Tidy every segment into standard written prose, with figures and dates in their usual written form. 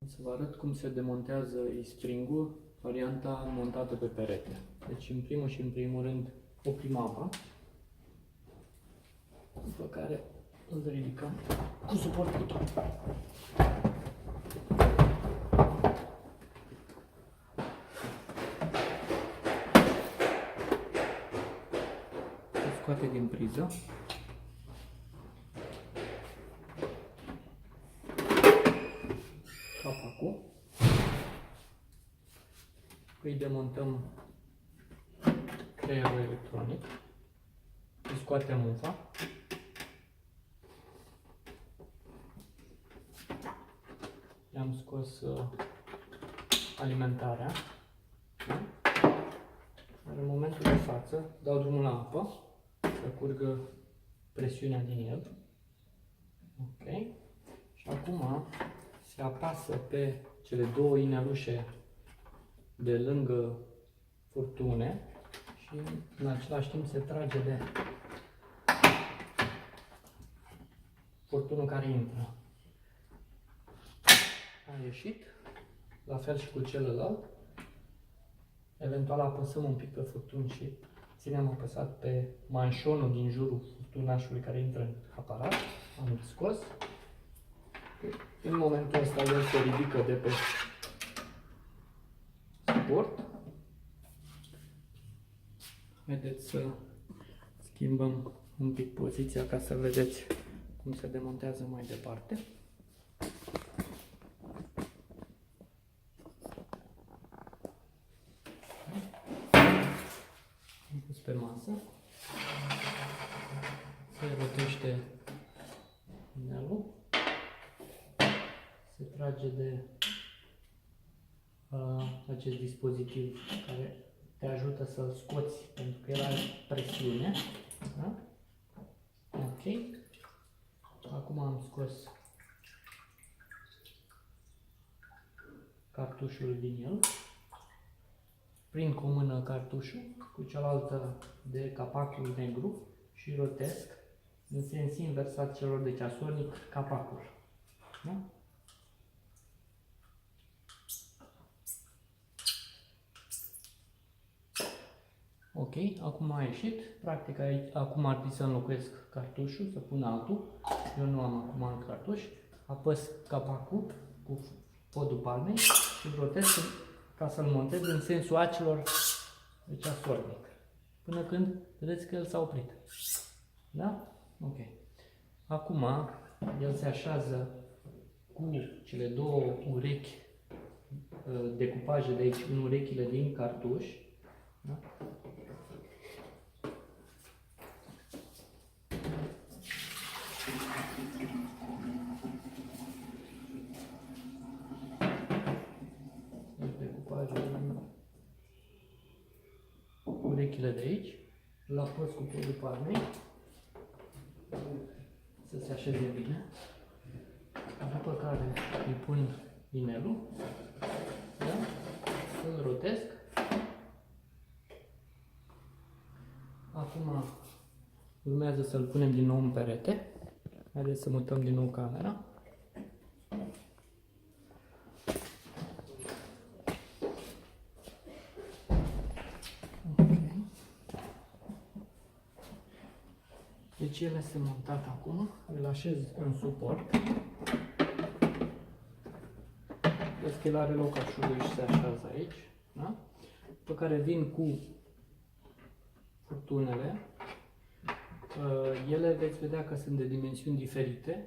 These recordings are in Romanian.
O să vă arăt cum se demontează e-string-ul, varianta montată pe perete. Deci în primul și în primul rând oprim apa, după care îl ridicăm cu suportul. Se scoate din priză. Capacul. Îi demontăm creierul electronic. Îi scoatem mufa. I-am scos alimentarea. Da? În momentul de față dau drumul la apă să curgă presiunea din el. Ok. Și acum se apasă pe cele două inelușe de lângă furtune și în același timp se trage de furtunul care intră. A ieșit, la fel și cu celălalt. Eventual apăsăm un pic pe furtun și ținem apăsat pe manșonul din jurul furtunașului care intră în aparat. Am scos. În momentul ăsta el se ridică de pe suport. Haideți să schimbăm un pic poziția ca să vedeți cum se demontează mai departe. Am pus pe masă. Se rotește inelul. Se trage de acest dispozitiv care te ajută să-l scoți pentru că el are presiune. Da? Ok. Acum am scos cartușul din el. Prind cu o mână cartușul, cu cealaltă de capacul negru și rotesc în sens invers al celor de ceasornic capacul. Da? Ok, acum a ieșit. Practic acum ar trebui să înlocuiesc cartușul, să pun altul. Eu nu am acum alt cartuș. Apăs capacul cu podul palmei și rotesc ca să-l montez în sensul acelor de ceasornic. Până când vedeți că el s-a oprit. Da? Ok. Acum el se așează cu cele două urechi, decupaje de aici în urechile din cartuș. Da? Urechile de aici, îl apăs cu podul palmei să se așeze bine, după care îi pun inelul, da? Îl rotesc. Acum urmează să-l punem din nou în perete. Haideți să mutăm din nou camera. Deci el este montat acum, îl așez în suport. Deschilare locașului și se așează aici. Da? După care vin cu furtunele. Ele veți vedea că sunt de dimensiuni diferite.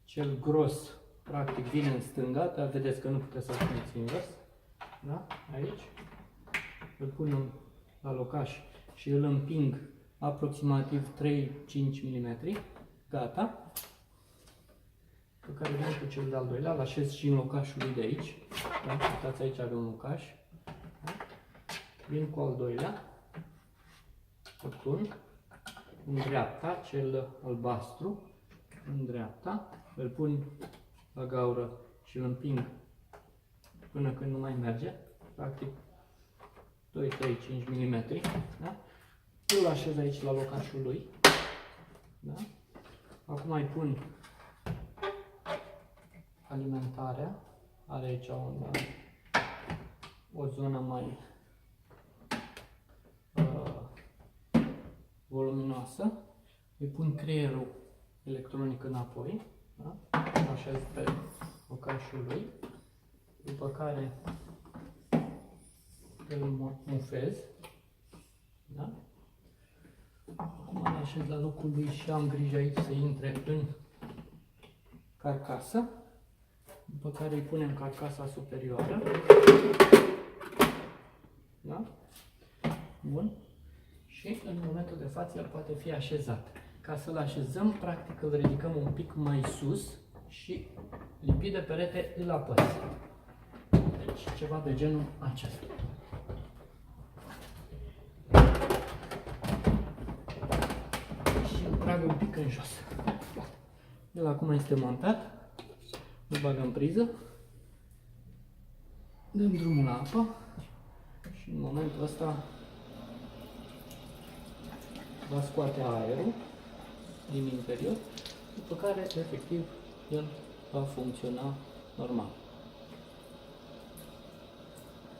Cel gros, practic, vine în stânga, dar vedeți că nu puteți să-l puneți invers. Da? Aici. Îl pun la locaș și îl împing aproximativ 3-5 mm. Gata. Pe care vin cu cel de-al doilea, îl așez și în locașul lui de aici. Da? Uitați, aici are un locaș. Da? Vin cu al doilea. Îl pun în dreapta, cel albastru, în dreapta. Îl pun la gaură și îl împing până când nu mai merge. Practic 2-3-5 mm. Da? Îl așez aici la locașul lui. Da? Acum îi pun alimentarea are aici o zonă mai voluminoasă. Îi pun creierul electronic înapoi, da? Așez pe locașul lui, după care îl mufez, da? Acum îl așez la locul lui și am grijă aici să intre în carcasă, după care îi punem carcasa superioară, da? Bun. Și în momentul de față el poate fi așezat. Ca să-l așezăm, practic îl ridicăm un pic mai sus și lipit de perete îl apăs. Deci ceva de genul acesta. Și îl trag un pic în jos. El acum este montat. Îl bag în priză. Dăm drumul la apă. Și în momentul ăsta va scoate aerul din interior, după care, efectiv, el va funcționa normal.